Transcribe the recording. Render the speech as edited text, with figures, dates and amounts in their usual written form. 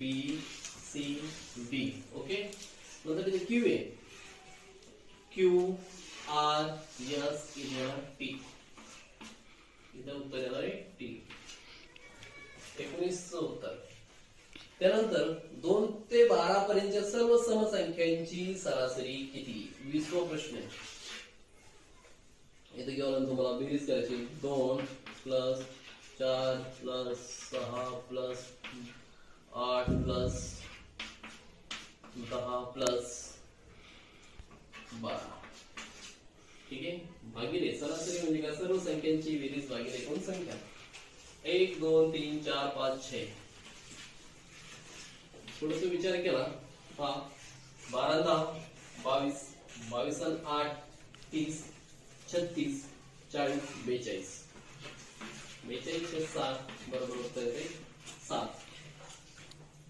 B C D. Okay, नंतर तिथे Q आहे, क्यू आर एस टी. इथं उत्तर येणार आहे टी. 19चं उत्तर. त्यानंतर 2 ते 12 पर्यंतच्या सर्व समसंख्यांची सरासरी किती? 20वा प्रश्न आहे. इथे घेऊन तुम्हाला बेरीज करायची. 2 plus 4 plus 6 plus 8 plus 10 plus 12. ठीक आहे, भागिले सरासरी म्हणजे काय? सर्व संख्यांची बेरीज भागिले एकूण संख्या. 1 2 3 4 5 6. थोडस विचार केला हा. 12 10 22, 22 आणि 8 30, 36 40 42. 42 7 बरोबर उत्तर येते 7.